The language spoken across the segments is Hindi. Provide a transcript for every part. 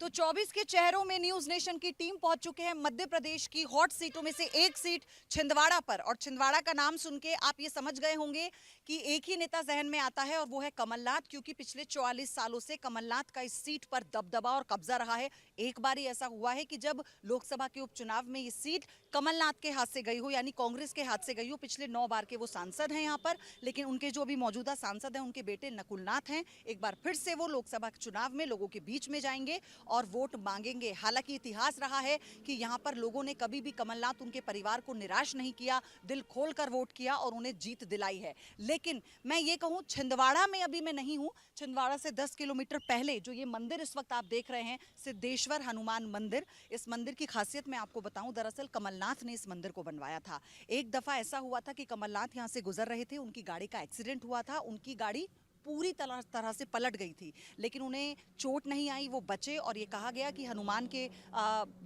तो 24 के चेहरों में न्यूज नेशन की टीम पहुंच चुके हैं मध्य प्रदेश की हॉट सीटों में से एक सीट छिंदवाड़ा पर। और छिंदवाड़ा का नाम सुन के आप ये समझ गए होंगे कि एक ही नेता जहन में आता है और वो है कमलनाथ, क्योंकि पिछले 44 सालों से कमलनाथ का इस सीट पर दबदबा और कब्जा रहा है। एक बार ही ऐसा हुआ है कि जब लोकसभा के उपचुनाव में ये सीट कमलनाथ के हाथ से गई हो, यानी कांग्रेस के हाथ से गई हो। पिछले 9 बार के वो सांसद हैं यहाँ पर, लेकिन उनके जो अभी मौजूदा सांसद हैं उनके बेटे नकुलनाथ हैं। एक बार फिर से वो लोकसभा चुनाव में लोगों के बीच में जाएंगे और वोट मांगेंगे। हालांकि इतिहास रहा है कि यहाँ पर लोगों ने कभी भी कमलनाथ उनके परिवार को निराश नहीं किया, दिल खोलकर वोट किया और उन्हें जीत दिलाई है। लेकिन मैं ये कहूँ, छिंदवाड़ा में अभी मैं नहीं हूँ। छिंदवाड़ा से 10 किलोमीटर पहले जो ये मंदिर इस वक्त आप देख रहे हैं, सिद्धेश्वर हनुमान मंदिर, इस मंदिर की खासियत मैं आपको बताऊं, दरअसल कमलनाथ ने इस मंदिर को बनवाया था। एक दफा ऐसा हुआ था कि कमलनाथ यहाँ से गुजर रहे थे, उनकी गाड़ी का एक्सीडेंट हुआ था, उनकी गाड़ी पूरी तरह से पलट गई थी, लेकिन उन्हें चोट नहीं आई, वो बचे। और ये कहा गया कि हनुमान के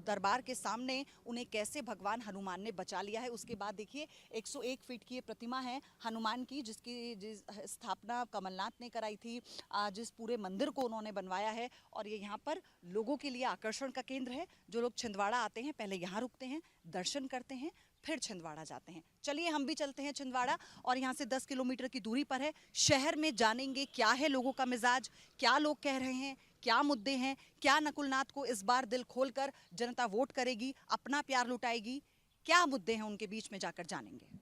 दरबार के सामने उन्हें कैसे भगवान हनुमान ने बचा लिया है। उसके बाद देखिए 101 फीट की ये प्रतिमा है हनुमान की, जिस स्थापना कमलनाथ ने कराई थी, जिस पूरे मंदिर को उन्होंने बनवाया है। और ये यहाँ पर लोगों के लिए आकर्षण का केंद्र है। जो लोग छिंदवाड़ा आते हैं पहले यहाँ रुकते हैं, दर्शन करते हैं, फिर छिंदवाड़ा जाते हैं। चलिए हम भी चलते हैं छिंदवाड़ा, और यहाँ से 10 किलोमीटर की दूरी पर है। शहर में जानेंगे क्या है लोगों का मिजाज, क्या लोग कह रहे हैं, क्या मुद्दे हैं, क्या नकुलनाथ को इस बार दिल खोलकर जनता वोट करेगी, अपना प्यार लुटाएगी, क्या मुद्दे हैं उनके बीच में जाकर जानेंगे।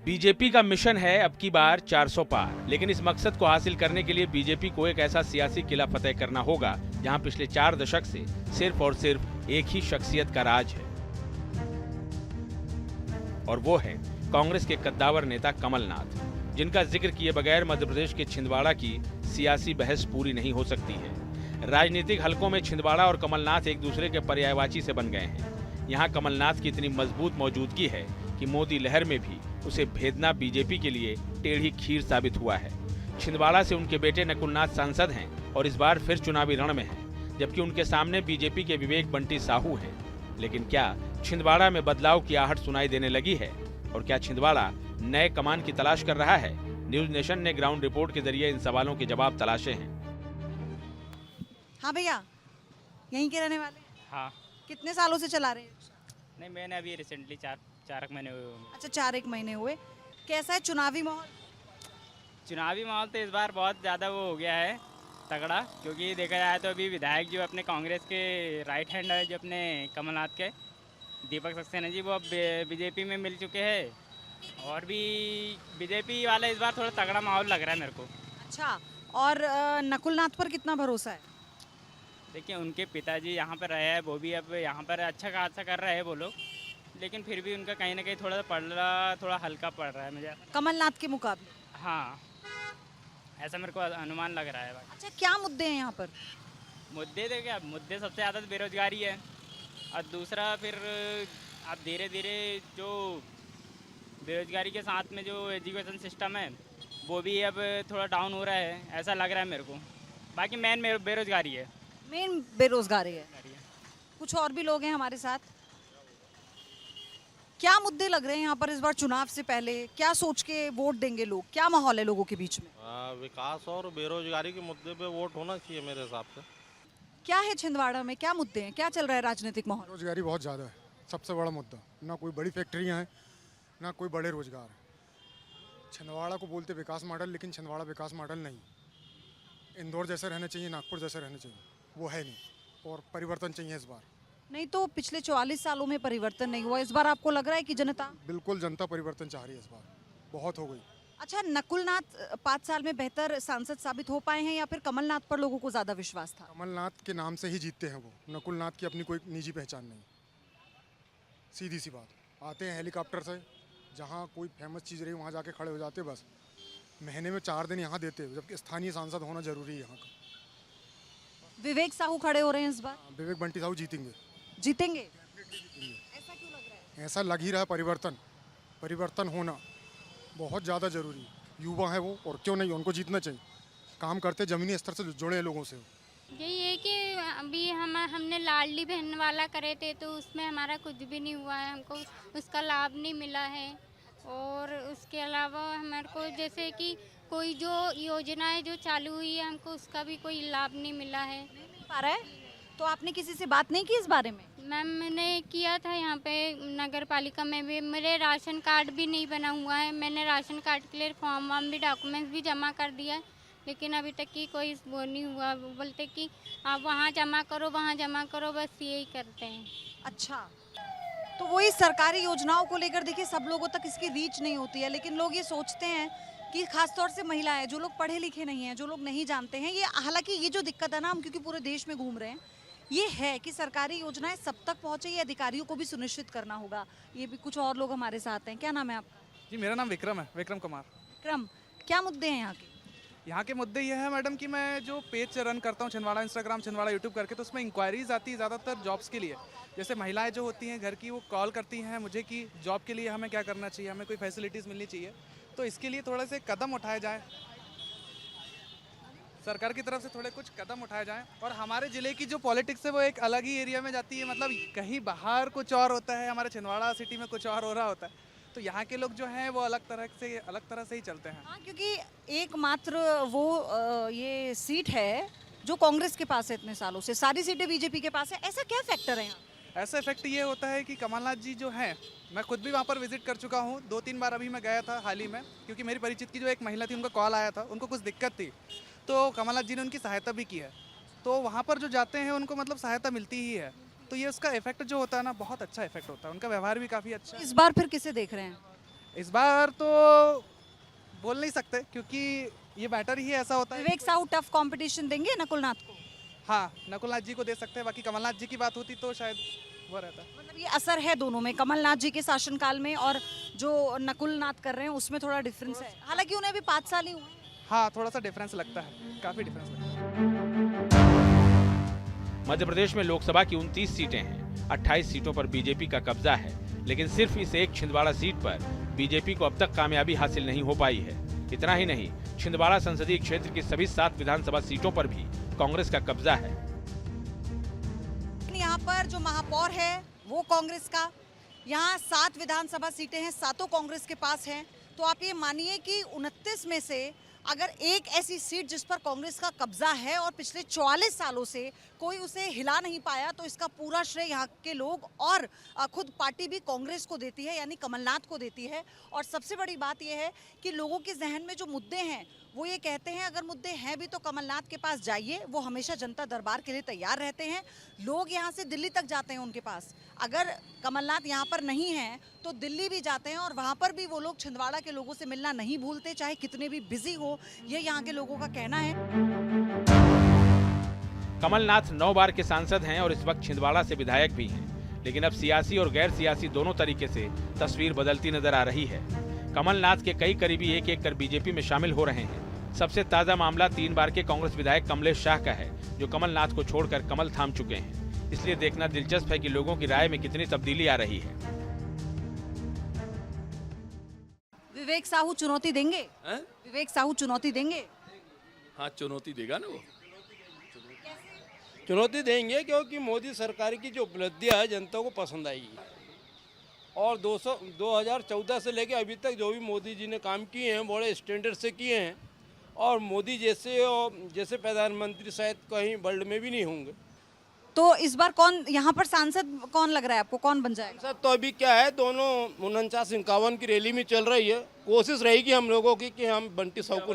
बीजेपी का मिशन है अब की बार 400 पार, लेकिन इस मकसद को हासिल करने के लिए बीजेपी को एक ऐसा सियासी किला फतेह करना होगा जहां पिछले 4 दशक से सिर्फ और सिर्फ एक ही शख्सियत का राज है, और वो है कांग्रेस के कद्दावर नेता कमलनाथ, जिनका जिक्र किए बगैर मध्य प्रदेश के छिंदवाड़ा की सियासी बहस पूरी नहीं हो सकती है। राजनीतिक हलकों में छिंदवाड़ा और कमलनाथ एक दूसरे के पर्यायवाची से बन गए हैं। यहाँ कमलनाथ की इतनी मजबूत मौजूदगी है कि मोदी लहर में भी उसे भेदना बीजेपी के लिए टेढ़ी खीर साबित हुआ है। छिंदवाड़ा से उनके बेटे नकुलनाथ सांसद हैं और इस बार फिर चुनावी रण में हैं, जबकि उनके सामने बीजेपी के विवेक बंटी साहू हैं। लेकिन क्या छिंदवाड़ा में बदलाव की आहट सुनाई देने लगी है, और क्या छिंदवाड़ा नए कमान की तलाश कर रहा है? न्यूज नेशन ने ग्राउंड रिपोर्ट के जरिए इन सवालों के जवाब तलाशे हैं। हाँ भैया, यहीं के रहने वाले हैं? हाँ। कितने सालों से चला रहे हैं? नहीं, मैंने अभी रिसेंटली चार महीने हुए होंगे। अच्छा, 4 महीने हुए। कैसा है चुनावी माहौल? चुनावी माहौल तो इस बार बहुत ज़्यादा वो हो गया है तगड़ा, क्योंकि देखा जाए तो अभी विधायक जो अपने कांग्रेस के राइट हैंड है, जो अपने कमलनाथ के दीपक सक्सेना जी, वो अब बीजेपी में मिल चुके हैं, और भी बीजेपी वाला इस बार थोड़ा तगड़ा माहौल लग रहा है मेरे को। अच्छा, और नकुलनाथ पर कितना भरोसा है? देखिए, उनके पिताजी यहाँ पर रहे हैं, वो भी अब यहाँ पर अच्छा खासा कर रहे हैं वो लोग, लेकिन फिर भी उनका कहीं ना कहीं थोड़ा हल्का पड़ रहा है मुझे, कमलनाथ के मुकाबले। हाँ, ऐसा मेरे को अनुमान लग रहा है। अच्छा, क्या मुद्दे हैं यहाँ पर? मुद्दे देखिए, अब मुद्दे सबसे ज़्यादा तो बेरोजगारी है, और दूसरा फिर अब धीरे धीरे जो बेरोजगारी के साथ में जो एजुकेशन सिस्टम है वो भी अब थोड़ा डाउन हो रहा है, ऐसा लग रहा है मेरे को। बाकी मेन बेरोजगारी है। मेन बेरोजगारी है। कुछ और भी लोग हैं हमारे साथ। क्या मुद्दे लग रहे हैं यहाँ पर इस बार चुनाव से पहले? क्या सोच के वोट देंगे लोग? क्या माहौल है लोगों के बीच में? विकास और बेरोजगारी के मुद्दे पे वोट होना चाहिए मेरे हिसाब से। क्या है छिंदवाड़ा में, क्या मुद्दे हैं, क्या चल रहा है राजनीतिक माहौल? बेरोजगारी बहुत ज़्यादा है, सबसे बड़ा मुद्दा। ना कोई बड़ी फैक्ट्रियाँ हैं, ना कोई बड़े रोजगार हैं। छिंदवाड़ा को बोलते विकास मॉडल, लेकिन छिंदवाड़ा विकास मॉडल नहीं। इंदौर जैसे रहने चाहिए, नागपुर जैसे रहने चाहिए, वो है नहीं, और परिवर्तन चाहिए इस बार। नहीं तो पिछले 44 सालों में परिवर्तन नहीं हुआ, इस बार आपको लग रहा है कि जनता? बिल्कुल, जनता परिवर्तन चाह रही है इस बार, बहुत हो गई। अच्छा, नकुलनाथ 5 साल में बेहतर सांसद साबित हो पाए हैं, या फिर कमलनाथ पर लोगों को ज्यादा विश्वास था? कमलनाथ के नाम से ही जीतते हैं वो, नकुलनाथ की अपनी कोई निजी पहचान नहीं। सीधी सी बात, आते हैं हेलीकॉप्टर से, जहाँ कोई फेमस चीज़ रही वहाँ जाके खड़े हो जाते, बस महीने में 4 दिन यहाँ देते, जबकि स्थानीय सांसद होना जरूरी है यहाँ का। विवेक साहू खड़े हो रहे हैं इस बार? विवेक बंटी साहू जीतेंगे। जीतेंगे? ऐसा क्यों लग रहा है? ऐसा लग ही रहा है, परिवर्तन होना बहुत ज़्यादा जरूरी है। युवा है वो, और क्यों नहीं, उनको जीतना चाहिए। काम करते ज़मीनी स्तर से जुड़े हैं लोगों से। यही है कि अभी हमने लाडली बहन वाला करे थे, तो उसमें हमारा कुछ भी नहीं हुआ है, हमको उसका लाभ नहीं मिला है। और उसके अलावा हमारे को जैसे कि कोई जो योजनाएं जो चालू हुई है हमको उसका भी कोई लाभ नहीं मिला है। नहीं मिल पा रहा है तो आपने किसी से बात नहीं की इस बारे में? मैम मैंने किया था यहाँ पे नगर पालिका में भी, मेरे राशन कार्ड भी नहीं बना हुआ है। मैंने राशन कार्ड के लिए फॉर्म वार्म भी डॉक्यूमेंट्स भी जमा कर दिया है, लेकिन अभी तक की कोई वो नहीं हुआ। वो बोलते कि आप वहाँ जमा करो, वहाँ जमा करो, बस यही करते हैं। अच्छा, तो वही सरकारी योजनाओं को लेकर देखिए सब लोगों तक इसकी रीच नहीं होती है, लेकिन लोग ये सोचते हैं कि खासतौर से महिलाएं, जो लोग पढ़े लिखे नहीं हैं, जो लोग नहीं जानते हैं, ये हालांकि ये जो दिक्कत है ना, हम क्योंकि पूरे देश में घूम रहे हैं, ये है कि सरकारी योजनाएं सब तक पहुंचे, ये अधिकारियों को भी सुनिश्चित करना होगा। ये भी कुछ और लोग हमारे साथ हैं। क्या नाम है आपका? जी मेरा नाम विक्रम है, विक्रम कुमार। विक्रम, क्या मुद्दे हैं यहाँ के? यहाँ के मुद्दे ये है मैडम कि मैं जो पेज रन करता हूँ छिंदवाड़ा इंस्टाग्राम, छिंदवाड़ा यूट्यूब करके, तो उसमें इंक्वायरीज आती है ज़्यादातर जॉब्स के लिए। जैसे महिलाएं जो होती हैं घर की, वो कॉल करती हैं मुझे कि जॉब के लिए हमें क्या करना चाहिए, हमें कोई फैसिलिटीज़ मिलनी चाहिए। तो इसके लिए थोड़े से कदम उठाए जाएँ, सरकार की तरफ से थोड़े कुछ कदम उठाए जाएं। और हमारे ज़िले की जो पॉलिटिक्स है वो एक अलग ही एरिया में जाती है, मतलब कहीं बाहर कुछ और होता है, हमारे छिंदवाड़ा सिटी में कुछ और हो रहा होता है। तो यहाँ के लोग जो हैं वो अलग तरह से ही चलते हैं। हाँ, क्योंकि एकमात्र वो ये सीट है जो कांग्रेस के पास है इतने सालों से, सारी सीटें बीजेपी के पास है। ऐसा क्या फैक्टर है यहाँ? ऐसा इफेक्ट ये होता है कि कमलनाथ जी जो हैं, मैं खुद भी वहाँ पर विजिट कर चुका हूँ 2-3 बार। अभी मैं गया था हाल ही में, क्योंकि मेरी परिचित की जो एक महिला थी, उनका कॉल आया था, उनको कुछ दिक्कत थी, तो कमलनाथ जी ने उनकी सहायता भी की है। तो वहाँ पर जो जाते हैं उनको मतलब सहायता मिलती ही है। तो ये उसका इफेक्ट जो होता है ना, बहुत अच्छा इफेक्ट होता है। उनका व्यवहार भी काफ़ी अच्छा है। इस बार फिर किसे देख रहे हैं? इस बार तो बोल नहीं सकते, क्योंकि ये मैटर ही ऐसा होता है। विवेक साहू टफ कंपटीशन देंगे नकुलनाथ को? हाँ, नकुलनाथ जी को दे सकते हैं। बाकी कमलनाथ जी की बात होती तो शायद वो रहता। मतलब ये असर है दोनों में, कमलनाथ जी के शासनकाल में और जो नकुलनाथ कर रहे हैं उसमें थोड़ा डिफरेंस है। हालांकि उन्हें अभी 5 साल ही हुए हैं। हाँ, थोड़ा सा डिफरेंस लगता है, काफ़ी डिफरेंस लगता है। मध्य प्रदेश में लोकसभा की 29 सीटें हैं। 28 सीटों पर बीजेपी का कब्जा है, लेकिन सिर्फ इस एक छिंदवाड़ा सीट पर बीजेपी को अब तक कामयाबी हासिल नहीं हो पाई है। इतना ही नहीं, छिंदवाड़ा संसदीय क्षेत्र की सभी 7 विधानसभा सीटों पर भी कांग्रेस का कब्जा है। यहाँ पर जो महापौर है वो कांग्रेस का, यहाँ 7 विधानसभा सीटें हैं, 7 कांग्रेस के पास हैं। तो आप ये मानिए कि 29 में से अगर एक ऐसी सीट जिस पर कांग्रेस का कब्जा है और पिछले 44 सालों से कोई उसे हिला नहीं पाया, तो इसका पूरा श्रेय यहाँ के लोग और खुद पार्टी भी कांग्रेस को देती है, यानी कमलनाथ को देती है। और सबसे बड़ी बात यह है कि लोगों के जहन में जो मुद्दे हैं वो ये कहते हैं अगर मुद्दे हैं भी तो कमलनाथ के पास जाइए, वो हमेशा जनता दरबार के लिए तैयार रहते हैं। लोग यहाँ से दिल्ली तक जाते हैं उनके पास। अगर कमलनाथ यहाँ पर नहीं हैं तो दिल्ली भी जाते हैं और वहाँ पर भी वो लोग छिंदवाड़ा के लोगों से मिलना नहीं भूलते, चाहे कितने भी बिजी हो, ये यहाँ के लोगों का कहना है। कमलनाथ 9 बार के सांसद हैं और इस वक्त छिंदवाड़ा से विधायक भी हैं, लेकिन अब सियासी और गैर सियासी दोनों तरीके से तस्वीर बदलती नजर आ रही है। कमलनाथ के कई करीबी एक कर बीजेपी में शामिल हो रहे हैं। सबसे ताजा मामला 3 बार के कांग्रेस विधायक कमलेश शाह का है, जो कमलनाथ को छोड़कर कमल थाम चुके हैं। इसलिए देखना दिलचस्प है कि लोगों की राय में कितनी तब्दीली आ रही है। विवेक साहू चुनौती देंगे? विवेक साहू चुनौती देंगे? हाँ, चुनौती देगा ना वो। चुनौती देंगे क्योंकि मोदी सरकार की जो उपलब्धियां है जनता को पसंद आएगी। और 2014 से लेके अभी तक जो भी मोदी जी ने काम किए हैं बड़े स्टैंडर्ड से किए हैं, और मोदी जैसे प्रधानमंत्री शायद कहीं वर्ल्ड में भी नहीं होंगे। तो इस बार कौन यहाँ पर सांसद कौन लग रहा है आपको, कौन बन जाएगा? सर तो अभी क्या है, दोनों 49-51 की रैली में चल रही है। कोशिश रहेगी हम लोगों की कि हम बंटी साहू को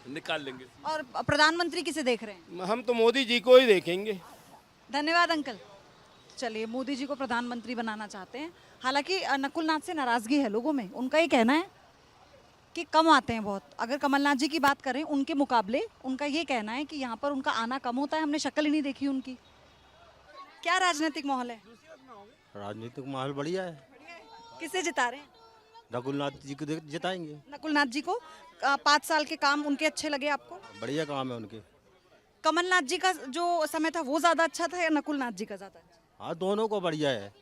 निकाल लेंगे। और प्रधानमंत्री किसे देख रहे हैं? हम तो मोदी जी को ही देखेंगे। धन्यवाद अंकल। चलिए, मोदी जी को प्रधानमंत्री बनाना चाहते हैं। हालांकि नकुलनाथ से नाराजगी है लोगों में। उनका ये कहना है कि कम आते हैं बहुत। अगर कमलनाथ जी की बात करें उनके मुकाबले, उनका ये कहना है कि यहाँ पर उनका आना कम होता है, हमने शक्ल ही नहीं देखी उनकी। क्या राजनीतिक माहौल है? राजनीतिक माहौल बढ़िया है। किसे जिता रहे हैं? नकुलनाथ जी को जिताएंगे। नकुलनाथ जी को 5 साल के काम उनके अच्छे लगे आपको? बढ़िया काम है उनके। कमलनाथ जी का जो समय था वो ज्यादा अच्छा था या नकुलनाथ जी का ज्यादा अच्छा? हाँ, दोनों को बढ़िया है।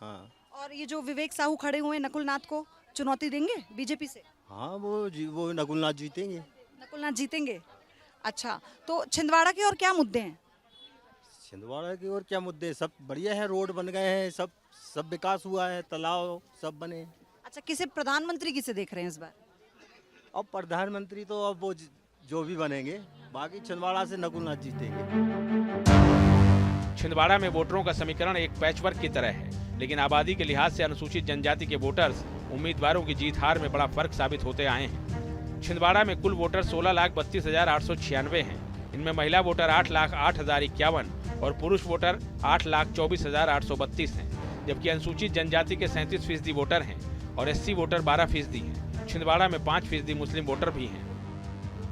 हाँ। और ये जो विवेक साहू खड़े हुए हैं, नकुलनाथ को चुनौती देंगे बीजेपी से? हाँ, वो नकुलनाथ जीतेंगे। नकुलनाथ जीतेंगे। अच्छा, तो छिंदवाड़ा के और क्या मुद्दे हैं? छिंदवाड़ा के और क्या मुद्दे, सब बढ़िया है। रोड बन गए हैं, सब विकास हुआ है, तालाब सब बने। अच्छा, किसे प्रधानमंत्री किसे देख रहे हैं इस बार? अब प्रधानमंत्री तो अब वो जो भी बनेंगे, बाकी छिंदवाड़ा से नकुलनाथ जीतेंगे। छिंदवाड़ा में वोटरों का समीकरण एक पैचवर्क की तरह है, लेकिन आबादी के लिहाज से अनुसूचित जनजाति के वोटर्स उम्मीदवारों की जीत हार में बड़ा फर्क साबित होते आए हैं। छिंदवाड़ा में कुल वोटर 16,32,896 हैं। इनमें महिला वोटर 8,08,051 और पुरुष वोटर 8,24,832 हैं, जबकि अनुसूचित जनजाति के 37% वोटर हैं और SC वोटर 12% हैं। छिंदवाड़ा में 5% मुस्लिम वोटर भी हैं।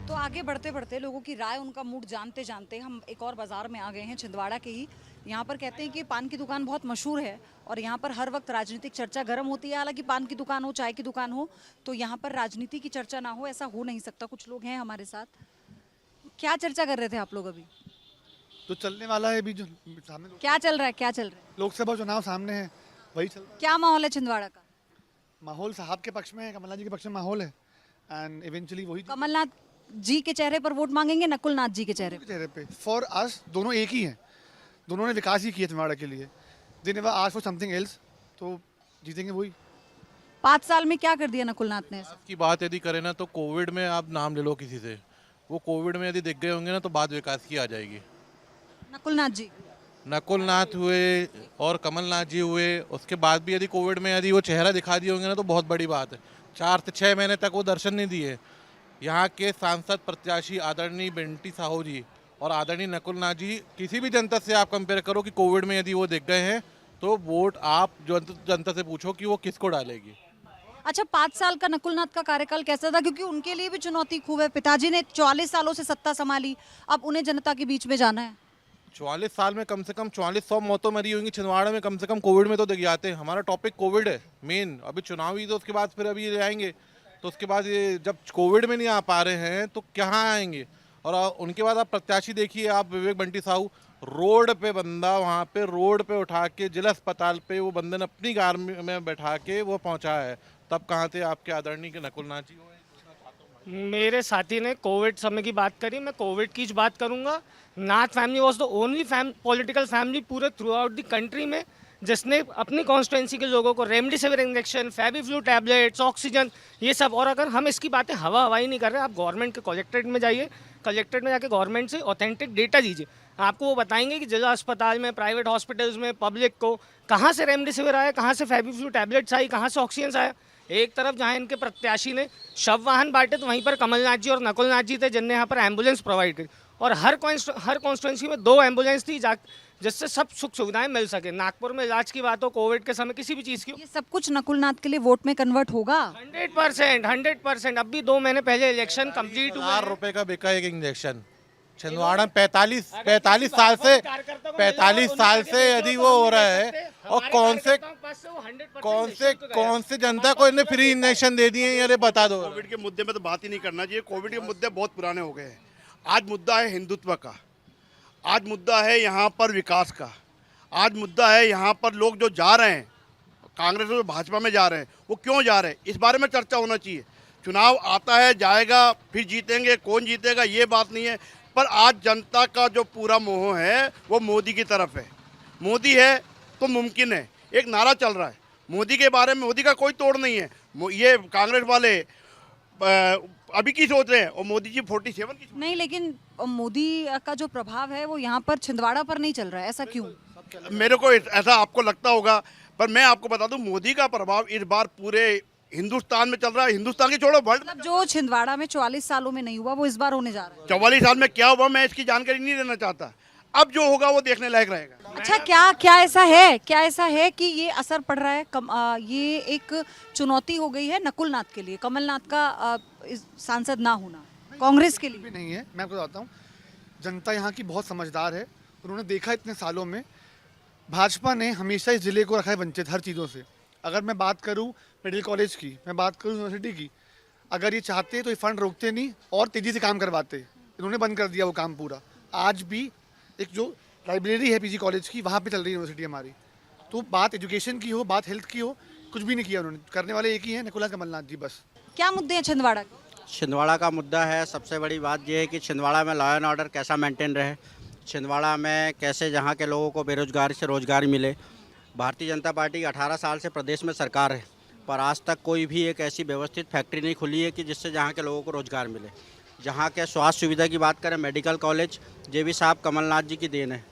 तो आगे बढ़ते बढ़ते लोगों की राय, उनका मूड जानते जानते हम एक और बाजार में आ गए हैं, छिंदवाड़ा के ही। यहाँ पर कहते हैं कि पान की दुकान बहुत मशहूर है और यहाँ पर हर वक्त राजनीतिक चर्चा गर्म होती है। हालांकि पान की दुकान हो, चाय की दुकान हो, तो यहाँ पर राजनीति की चर्चा ना हो ऐसा हो नहीं सकता। कुछ लोग हैं हमारे साथ। क्या चर्चा कर रहे थे आप लोग अभी? तो चलने वाला है अभी जो सामने क्या चल रहा है, क्या चल रहा है? लोकसभा चुनाव सामने है, वही चल रहा है। क्या माहौल है छिंदवाड़ा का? माहौल साहब के पक्ष में है, कमलनाथ जी के पक्ष में माहौल है एंड इवेंचुअली वही कमलनाथ जी के चेहरे पर वोट मांगेंगे, नकुलनाथ जी के चेहरे पर? चेहरे पे। फॉर अस दोनों एक ही हैं, दोनों ने विकास ही किया छिंदवाड़ा के लिए। They never asked for something else, तो जीतेंगे वही। 5 साल में क्या कर दिया नकुलनाथ ने? की बात यदि करें ना तो कोविड में आप नाम ले लो किसी से, वो कोविड में यदि दिख गए होंगे ना तो बात विकास की आ जाएगी। नकुलनाथ जी, नकुलनाथ हुए और कमलनाथ जी हुए, उसके बाद भी यदि कोविड में यदि वो चेहरा दिखा दिए होंगे ना तो बहुत बड़ी बात है। 4 से 6 महीने तक वो दर्शन नहीं दिए। यहाँ के सांसद प्रत्याशी आदरणीय बंटी साहू जी और आदरणीय नकुलनाथ जी, किसी भी जनता से आप कंपेयर करो कि कोविड में यदि वो दिख गए हैं तो वोट आप जो जनता से पूछो कि वो किसको डालेगी। अच्छा 5 साल का नकुलनाथ का कार्यकाल कैसा था? क्योंकि उनके लिए भी चुनौती खूब है। पिताजी ने 44 सालों से सत्ता संभाली, अब उन्हें जनता के बीच में जाना है। 44 साल में कम से कम 4400 मौतों मरी होंगी छिंदवाड़ा में, कम से कम कोविड में तो दिख जाते हैं। हमारा टॉपिक कोविड है मेन, अभी चुनाव ही तो उसके बाद फिर अभी आएंगे, तो उसके बाद ये जब कोविड में नहीं आ पा रहे हैं तो कहाँ आएंगे। और उनके बाद आप प्रत्याशी देखिए, आप विवेक बंटी साहू, रोड पे बंदा वहाँ पे रोड पे उठा के जिला अस्पताल पे वो बंदे ने अपनी कार में बैठा के वो पहुँचा है, तब कहाँ थे आपके आदरणीय के नकुलनाथ जी? मेरे साथी ने कोविड समय की बात करी, मैं कोविड की बात करूंगा। Nath family was the only political family पूरे थ्रू आउट द कंट्री में जिसने अपनी कॉन्स्टिट्यूंसी के लोगों को Remdesivir injection, Fabiflu tablets, oxygen, ये सब। और अगर हम इसकी बातें हवाई नहीं कर रहे, आप गवर्नमेंट के कलेक्ट्रेट में जाइए, कलेक्ट्रेट में जाके गवर्नमेंट से ऑथेंटिक डेटा लीजिए, आपको वो बताएंगे कि जिला अस्पताल में, प्राइवेट हॉस्पिटल्स में, पब्लिक को कहाँ से रेमडेसिविर आया, कहाँ से फेविफ्लू टैबलेट्स आई, कहाँ से ऑक्सीजन आया। एक तरफ जहाँ इनके प्रत्याशी ने शव वाहन बांटे तो वहीं पर कमलनाथ जी और नकुलनाथ जी थे जिनने यहाँ पर एम्बुलेंस प्रोवाइड करी, और हर कॉन्स्टिट्यूंसी में 2 एम्बुलेंस थी जिससे सब सुख सुविधाएं मिल सके। नागपुर में इलाज की बात हो, कोविड के समय किसी भी चीज़ की, ये सब कुछ नकुलनाथ के लिए वोट में कन्वर्ट होगा 100%। अब भी 2 महीने पहले इलेक्शन कंप्लीट हुआ। 1000 रुपए का बिका एक इंजेक्शन छिंदवाड़ा में। 45 साल से यदि वो हो रहा है, और कौन से जनता को इन्हें फ्री इंजेक्शन दे दिए, ये बता दो। कोविड के मुद्दे में तो बात ही नहीं करना चाहिए। कोविड के मुद्दे बहुत पुराने हो गए हैं। आज मुद्दा है हिंदुत्व का, आज मुद्दा है यहाँ पर विकास का, आज मुद्दा है यहाँ पर लोग जो जा रहे हैं कांग्रेस और भाजपा में जा रहे हैं, वो क्यों जा रहे हैं, इस बारे में चर्चा होना चाहिए। चुनाव आता है जाएगा, फिर जीतेंगे, कौन जीतेगा ये बात नहीं है, पर आज जनता का जो पूरा मोह है वो मोदी की तरफ है। मोदी है तो मुमकिन है, एक नारा चल रहा है मोदी के बारे में। मोदी का कोई तोड़ नहीं है। ये कांग्रेस वाले अभी की सोच रहे हैं और मोदी जी 47 की नहीं, लेकिन मोदी का जो प्रभाव है वो यहाँ पर छिंदवाड़ा पर नहीं चल रहा है, ऐसा क्यों? मेरे को ऐसा आपको लगता होगा, पर मैं आपको बता दूं मोदी का प्रभाव इस बार पूरे हिंदुस्तान में चल रहा है। हिंदुस्तान की छोड़ो, वर्ल्ड मतलब जो छिंदवाड़ा में 44 सालों में नहीं हुआ वो इस बार होने जा रहा है। 44 साल में क्या हुआ मैं इसकी जानकारी नहीं देना चाहता, अब जो होगा वो देखने लायक रहेगा। अच्छा क्या ऐसा है कि ये असर पड़ रहा है? ये एक चुनौती हो गई है नकुलनाथ के लिए, कमलनाथ का सांसद ना होना कांग्रेस के लिए भी नहीं है। मैं आपको बताता हूँ, जनता यहाँ की बहुत समझदार है। उन्होंने देखा इतने सालों में भाजपा ने हमेशा इस जिले को रखा है वंचित हर चीज़ों से। अगर मैं बात करूँ मेडिकल कॉलेज की, मैं बात करूँ यूनिवर्सिटी की, अगर ये चाहते तो ये फंड रोकते नहीं और तेज़ी से काम करवाते। इन्होंने बंद कर दिया वो काम पूरा। आज भी एक जो लाइब्रेरी है पीजी कॉलेज की, वहाँ पे चल रही है यूनिवर्सिटी हमारी। तो बात एजुकेशन की हो, बात हेल्थ की हो, कुछ भी नहीं किया उन्होंने। करने वाले एक ही हैं, नकुलनाथ कमलनाथ जी, बस। क्या मुद्दे हैं छिंदवाड़ा के? छिंदवाड़ा का मुद्दा है, सबसे बड़ी बात यह है कि छिंदवाड़ा में लॉ एंड ऑर्डर कैसा मेंटेन रहे, छिंदवाड़ा में कैसे जहाँ के लोगों को बेरोजगारी से रोजगार मिले। भारतीय जनता पार्टी 18 साल से प्रदेश में सरकार है, पर आज तक कोई भी एक ऐसी व्यवस्थित फैक्ट्री नहीं खुली है कि जिससे जहाँ के लोगों को रोज़गार मिले। जहाँ के स्वास्थ्य सुविधा की बात करें, मेडिकल कॉलेज ये भी साहब कमलनाथ जी की देन है।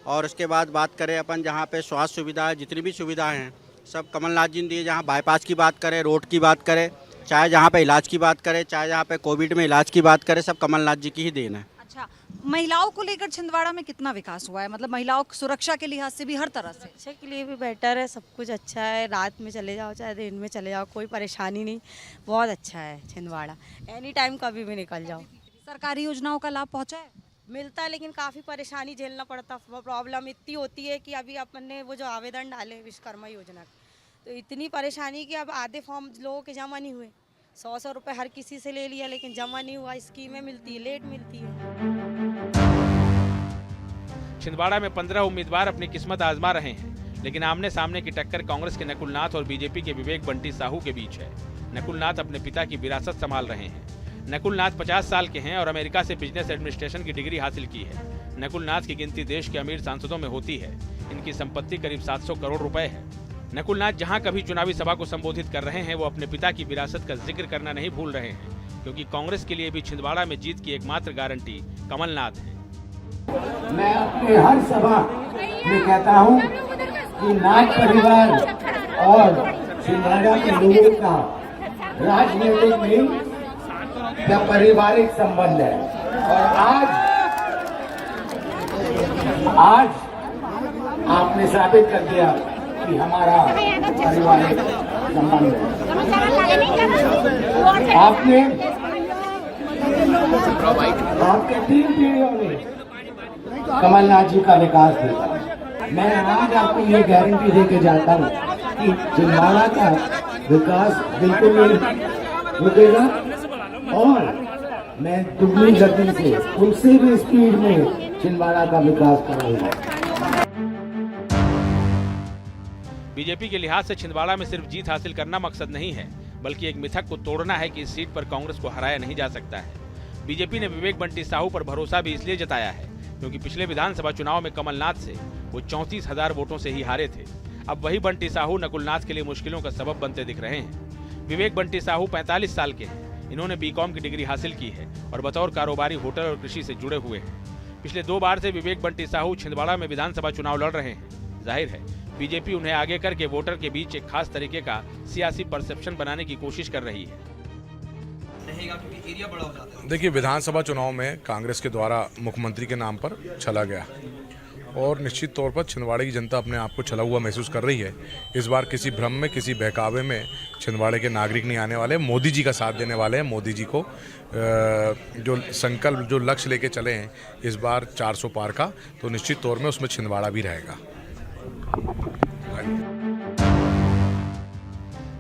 और उसके बाद बात करें अपन जहाँ पे स्वास्थ्य सुविधा है, जितनी भी सुविधाएं हैं सब कमलनाथ जी ने दी है। जहाँ बाईपास की बात करें, रोड की बात करें, चाहे जहाँ पे इलाज की बात करें, चाहे जहाँ पे कोविड में इलाज की बात करें, सब कमलनाथ जी की ही देन है। अच्छा, महिलाओं को लेकर छिंदवाड़ा में कितना विकास हुआ है? मतलब महिलाओं की सुरक्षा के लिहाज से भी हर तरह से। सुरक्षा के लिए भी बेटर है, सब कुछ अच्छा है। रात में चले जाओ चाहे दिन में चले जाओ, कोई परेशानी नहीं, बहुत अच्छा है छिंदवाड़ा। एनी टाइम कभी भी निकल जाओ। सरकारी योजनाओं का लाभ पहुंचा है? मिलता है, लेकिन काफ़ी परेशानी झेलना पड़ता। प्रॉब्लम इतनी होती है कि अभी अपन ने वो जो आवेदन डाले विश्वकर्मा योजना के, तो इतनी परेशानी कि अब आधे फॉर्म लोगों के जमा नहीं हुए। 100 रुपये हर किसी से ले लिया, लेकिन जमा नहीं हुआ। स्कीमें मिलती है, लेट मिलती है। छिंदवाड़ा में 15 उम्मीदवार अपनी किस्मत आजमा रहे हैं, लेकिन आमने सामने की टक्कर कांग्रेस के नकुलनाथ और बीजेपी के विवेक बंटी साहू के बीच है। नकुलनाथ अपने पिता की विरासत संभाल रहे हैं। नकुलनाथ 50 साल के हैं और अमेरिका से बिजनेस एडमिनिस्ट्रेशन की डिग्री हासिल की है। नकुलनाथ की गिनती देश के अमीर सांसदों में होती है। इनकी संपत्ति करीब 700 करोड़ रुपए है। नकुलनाथ जहां कभी चुनावी सभा को संबोधित कर रहे हैं, वो अपने पिता की विरासत का जिक्र करना नहीं भूल रहे हैं, क्योंकि कांग्रेस के लिए भी छिंदवाड़ा में जीत की एकमात्र गारंटी कमलनाथ है। मैं अपने हर सभा में कहता हूं कि नाथ परिवार और छिंदवाड़ा के लोगों का राजनीतिक में या पारिवारिक संबंध है। और आज आपने साबित कर दिया कि हमारा पारिवारिक संबंध है। आपके 3 पीढ़ियों में कमलनाथ जी का विकास देखा। मैं आज आपको ये गारंटी देके जाता हूँ कि छिंदवाड़ा का विकास बिल्कुल नहीं रुकेगा और मैं दुगनी गति से, उनसे भी स्पीड में छिंदवाड़ा का विकास कराऊंगा। बीजेपी के लिहाज से छिंदवाड़ा में सिर्फ जीत हासिल करना मकसद नहीं है, बल्कि एक मिथक को तोड़ना है कि इस सीट पर कांग्रेस को हराया नहीं जा सकता है। बीजेपी ने विवेक बंटी साहू पर भरोसा भी इसलिए जताया है क्योंकि पिछले विधानसभा चुनाव में कमलनाथ से वो 34,000 वोटों से ही हारे थे। अब वही बंटी साहू नकुलनाथ के लिए मुश्किलों का सबब बनते दिख रहे हैं। विवेक बंटी साहू 45 साल के हैं। इन्होंने बीकॉम की डिग्री हासिल की है और बतौर कारोबारी होटल और कृषि से जुड़े हुए हैं। पिछले 2 बार से विवेक बंटी साहू छिंदवाड़ा में विधानसभा चुनाव लड़ रहे हैं। जाहिर है बीजेपी उन्हें आगे करके वोटर के बीच एक खास तरीके का सियासी परसेप्शन बनाने की कोशिश कर रही है। देखिए, विधानसभा चुनाव में कांग्रेस के द्वारा मुख्यमंत्री के नाम पर छला गया और निश्चित तौर पर छिंदवाड़े की जनता अपने आप को छला हुआ महसूस कर रही है। इस बार किसी भ्रम में, किसी बहकावे में छिंदवाड़े के नागरिक नहीं आने वाले। मोदी जी का साथ देने वाले हैं। मोदी जी को जो संकल्प, जो लक्ष्य लेके चले हैं इस बार 400 पार का, तो निश्चित तौर में उसमें छिंदवाड़ा भी रहेगा।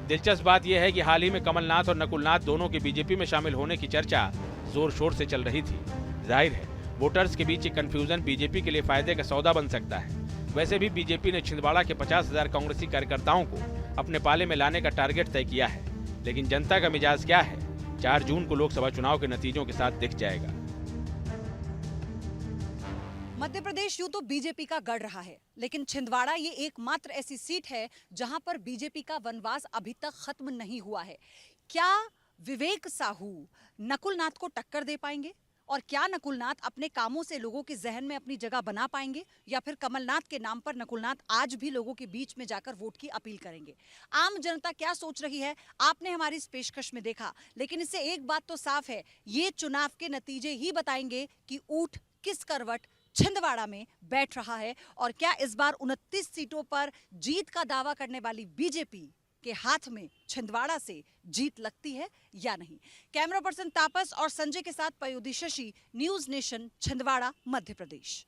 दिलचस्प बात यह है कि हाल ही में कमलनाथ और नकुलनाथ दोनों के बीजेपी में शामिल होने की चर्चा जोर शोर से चल रही थी। जाहिर है वोटर्स के बीच एक कंफ्यूजन बीजेपी के लिए फायदे का सौदा बन सकता है। वैसे भी बीजेपी ने छिंदवाड़ा के 50,000 कांग्रेसी कार्यकर्ताओं को अपने पाले में लाने का टारगेट तय किया है, लेकिन जनता का मिजाज क्या है 4 जून को लोकसभा चुनाव के नतीजों के साथ दिख जाएगा। मध्य प्रदेश यूं तो बीजेपी का गढ़ रहा है, लेकिन छिंदवाड़ा ये एकमात्र ऐसी सीट है जहां पर बीजेपी का वनवास अभी तक खत्म नहीं हुआ है। क्या विवेक साहू नकुलनाथ को टक्कर दे पाएंगे और क्या नकुलनाथ अपने कामों से लोगों के जहन में अपनी जगह बना पाएंगे, या फिर कमलनाथ के नाम पर नकुलनाथ आज भी लोगों के बीच में जाकर वोट की अपील करेंगे? आम जनता क्या सोच रही है आपने हमारी इस पेशकश में देखा, लेकिन इससे एक बात तो साफ है, ये चुनाव के नतीजे ही बताएंगे कि ऊंट किस करवट छिंदवाड़ा में बैठ रहा है और क्या इस बार 29 सीटों पर जीत का दावा करने वाली बीजेपी के हाथ में छिंदवाड़ा से जीत लगती है या नहीं। कैमरा पर्सन तापस और संजय के साथ पयोधी शशि, न्यूज़ नेशन, छिंदवाड़ा, मध्य प्रदेश।